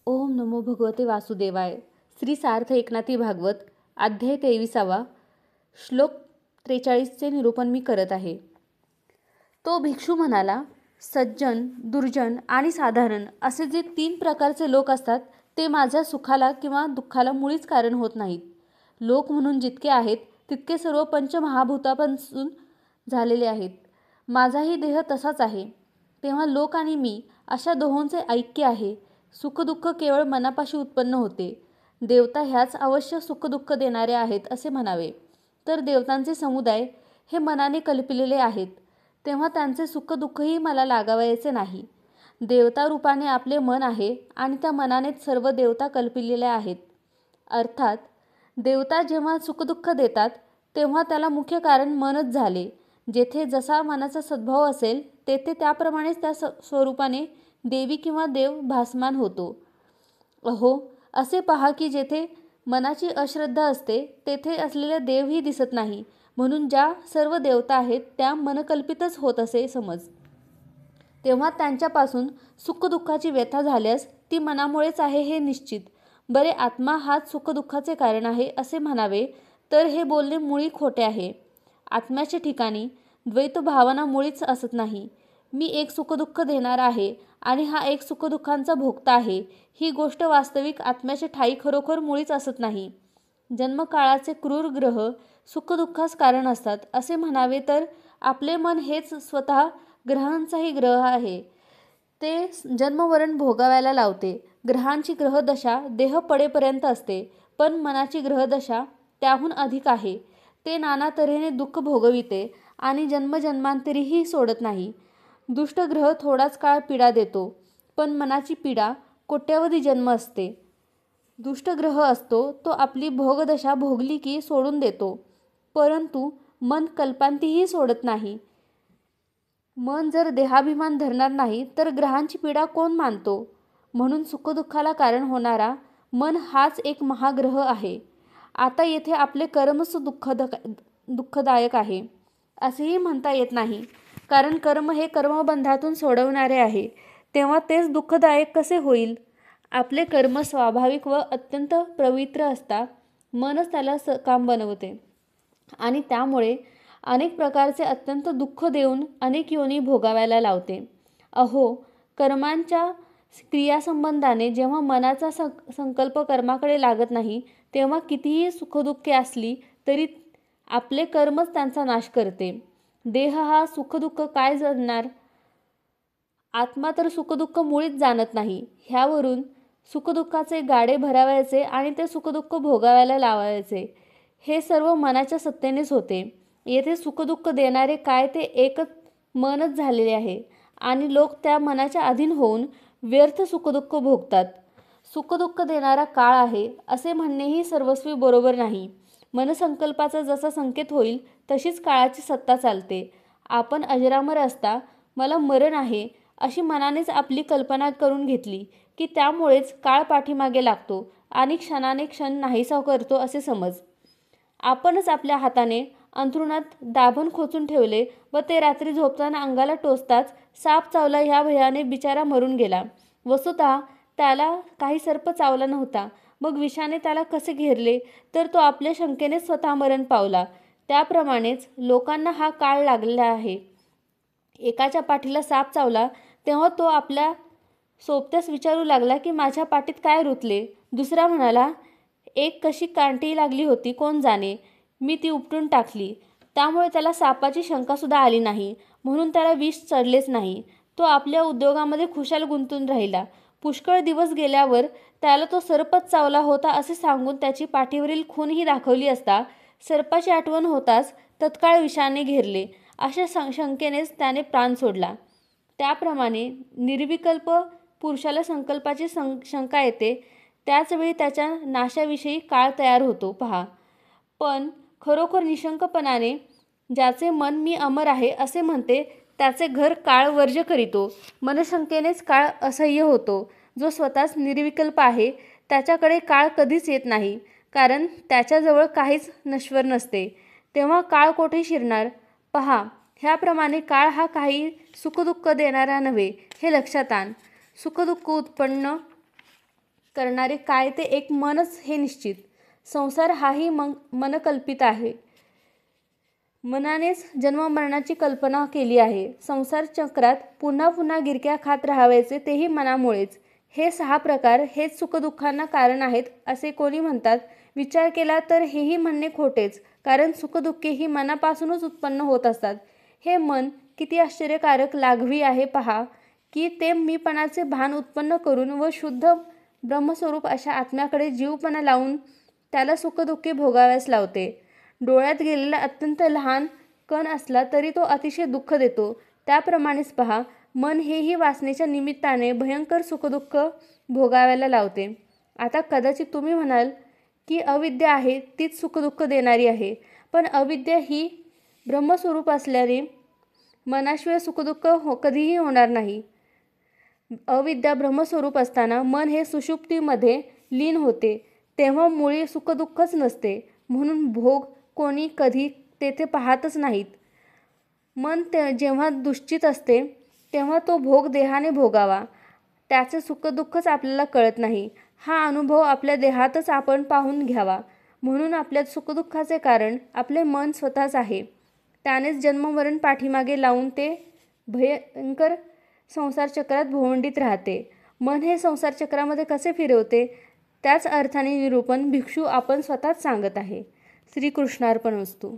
ओम नमो भगवते वासुदेवाय. श्री सार्थ एकनाथी भागवत अध्याय 23 श्लोक 43चे निरूपण मी करत आहे. तो भिक्षू म्हणाला, सज्जन, दुर्जन आणि साधारण असे जे 3 प्रकारचे लोक असतात ते माझ्या सुखाला किंवा दुःखाला मुळीच कारण होत नाहीत. लोक म्हणून जितके आहेत तितके सर्व पंचमहाभूतांपासून झालेले आहेत. माझाही देह तसाच आहे. तेव्हा लोक आणि मी अशा दोहोंचे ऐक्य आहे. सुखदुःख केवळ मनापाशी उत्पन्न होते. देवता ह्याच अवश्य सुखदुःख देणारे आहेत असे म्हणावे. तर देवतांचे समुदाय हे मनाने कल्पिलेले आहेत. तेव्हा त्यांचे सुखदुःखही मला लागावयाचे नाही. देवता रूपाने आपले मन आहे आणि त्या मनानेच सर्व देवता कल्पिलेल्या आहेत. अर्थात देवता जेव्हा सुखदुःख देतात तेव्हा त्याला मुख्य कारण मनच झाले. जेथे जसा मनाचा सद्भाव असेल तेथे त्याप्रमाणेच त्या स्वरूपाने देवी किंवा देव भासमान होतो. अहो, असे पहा की जेथे मनाची अश्रद्धा असते तेथे असलेले देवही दिसत नाही. म्हणून ज्या सर्व देवता आहेत त्या मनकल्पितच होत असे समज. तेव्हा त्यांच्यापासून सुखदुःखाची व्यथा झाल्यास ती मनामुळेच आहे हे निश्चित. बरे, आत्मा हाच सुखदुःखाचे कारण आहे असे म्हणावे तर हे बोलणे मुळी खोटे आहे. आत्म्याच्या ठिकाणी द्वैत भावना मुळीच असत नाही. मी एक सुखदुःख देणारा आहे आणि हा एक सुखदुःखांचा भोगता आहे, ही गोष्ट वास्तविक आत्म्याच्या ठायी खरोखर मुळीच असत नाही. जन्मकाळाचे क्रूर ग्रह सुखदुःखास कारण असतात असे म्हणावे तर आपले मन हेच स्वतः ग्रहांचाही ग्रह आहे. ते जन्मवरण भोगाव्याला लावते. ग्रहांची ग्रहदशा देह पडेपर्यंत असते, पण मनाची ग्रहदशा त्याहून अधिक आहे. ते नाना तऱ्हेने दुःख भोगविते आणि जन्मजन्मांतरीही सोडत नाही. दुष्ट ग्रह थोडाच काळ पीडा देतो, पण मनाची पीडा कोट्यावधी जन्म असते. दुष्ट ग्रह असतो तो आपली भोगदशा भोगली की सोडून देतो, परंतु मन कल्पांतीही सोडत नाही. मन जर देहाभिमान धरणार नाही तर ग्रहांची पीडा कोण मानतो. म्हणून सुखदुःखाला कारण होणारा मन हाच एक महाग्रह आहे. आता येथे आपले कर्मच दुःखदायक आहे असेही म्हणता येत नाही, कारण कर्म हे कर्मबंधातून सोडवणारे आहे. तेव्हा तेच दुःखदायक कसे होईल. आपले कर्म स्वाभाविक व अत्यंत पवित्र असता मनच त्याला काम बनवते आणि त्यामुळे अनेक प्रकारचे अत्यंत दुःख देऊन अनेक योनी भोगाव्याला लावते. अहो, कर्मांच्या क्रियासंबंधाने जेव्हा मनाचा संकल्प कर्माकडे लागत नाही तेव्हा कितीही सुखदुःखे असली तरी आपले कर्मच त्यांचा नाश करते. देह हा सुखदुःख काय जाणणार. आत्मा तर सुखदुःख मुळीच जाणत नाही. ह्यावरून सुखदुःखाचे गाडे भरावायचे आणि ते सुखदुःख भोगाव्याला लावायचे हे सर्व मनाच्या सत्तेनेच होते. येथे सुखदुःख देणारे काय ते एकच मनच झालेले आहे आणि लोक त्या मनाच्या अधीन होऊन व्यर्थ सुखदुःख भोगतात. सुखदुःख देणारा काळ आहे असे म्हणणेही सर्वस्वी बरोबर नाही. मनसंकल्पाचा जसा संकेत होईल तशीच काळाची सत्ता चालते. आपण अजरामर असता मला मरण आहे अशी मनानेच आपली कल्पना करून घेतली की त्यामुळेच काळ पाठीमागे लागतो आणि क्षणाने क्षण नाहीसा करतो असे समज. आपणच आपल्या हाताने अंथरुणात दाभण खोचून ठेवले व ते रात्री झोपताना अंगाला टोचताच साप चावला ह्या भयाने बिचारा मरून गेला. वस्तुतः त्याला काही सर्प चावला नव्हता. मग विषाने त्याला कसे घेरले तर तो आपल्या शंकेनेच स्वतः मरण पावला. त्याप्रमाणेच लोकांना हा काळ लागलेला आहे. एकाच्या पाठीला साप चावला तेव्हा तो आपल्या सोबत्यास विचारू लागला की माझ्या पाठीत काय रुतले. दुसरा म्हणाला, एक कशी कांटी लागली होती कोण जाणे, मी ती उपटून टाकली. त्यामुळे त्याला सापाची शंकासुद्धा आली नाही, म्हणून त्याला विष चढलेच नाही. तो आपल्या उद्योगामध्ये खुशाल गुंतून राहिला. पुष्कळ दिवस गेल्यावर त्याला तो सर्पच चावला होता असे सांगून त्याची पाठीवरील खूनही दाखवली असता सर्पाची आठवण होताच तत्काळ विषाने घेरले. अशा शंकेनेच त्याने प्राण सोडला. त्याप्रमाणे निर्विकल्प पुरुषाला संकल्पाची शंका येते त्याचवेळी त्याच्या नाशाविषयी काळ तयार होतो पहा. पण खरोखर निशंकपणाने ज्याचे मन मी अमर आहे असे म्हणते त्याचे घर काळ वर्ज्य करीतो. मनशंकेनेच काळ असह्य होतो. जो स्वतःच निर्विकल्प आहे त्याच्याकडे काळ कधीच येत नाही, कारण त्याच्याजवळ काहीच नश्वर नसते. तेव्हा काळ कोठे शिरणार. पहा, ह्याप्रमाणे काळ हा काही सुखदुःख देणारा नव्हे हे लक्षात आण. सुखदुःख उत्पन्न करणारे काय ते एक मनच हे निश्चित. संसार हाही मनकल्पित आहे. मनानेच जन्ममरणाची कल्पना केली आहे. संसार चक्रात पुन्हा पुन्हा गिरक्या खात राहावयाचे तेही मनामुळेच. हे 6 प्रकार हेच सुखदुःखांना कारण आहेत असे कोणी म्हणतात. विचार केला तर हेही म्हणणे खोटेच, कारण सुखदुःखे ही मनापासूनच उत्पन्न होत असतात. हे मन किती आश्चर्यकारक लाघवी आहे पहा, की ते मीपणाचे भान उत्पन्न करून व शुद्ध ब्रह्मस्वरूप अशा आत्म्याकडे जीवपणा लावून त्याला सुखदुःखे भोगाव्यास लावते. डोळ्यात गेलेला अत्यंत लहान कण असला तरी तो अतिशय दुःख देतो. त्याप्रमाणेच पहा, मन हेही वासनेच्या निमित्ताने भयंकर सुखदुःख भोगाव्याला लावते. आता कदाचित तुम्ही म्हणाल की अविद्या आहे तीच सुखदुःख देणारी आहे, पण अविद्या ही ब्रह्मस्वरूप असल्याने मनाशिवाय सुखदुःख कधीही होणार नाही. अविद्या ब्रह्मस्वरूप असताना मन हे सुषुप्तीमध्ये लीन होते, तेव्हा मुळी सुखदुःखच नसते. म्हणून भोग कोणी कधी तेथे पाहतच नाहीत. मन जेव्हा दुश्चित असते तेव्हा तो भोग देहाने भोगावा, त्याचे सुखदुःखच आपल्याला कळत नाही. हा अनुभव आपल्या देहातच आपण पाहून घ्यावा. म्हणून आपल्या सुखदुःखाचे कारण आपले मन स्वतःच आहे. त्यानेच जन्ममरण पाठीमागे लावून ते भयंकर संसारचक्रात भोवंडीत राहते. मन हे संसारचक्रामध्ये कसे फिरवते त्याच अर्थाने निरूपण भिक्षू आपण स्वतःच सांगत आहे. श्रीकृष्णार्पणमस्तु.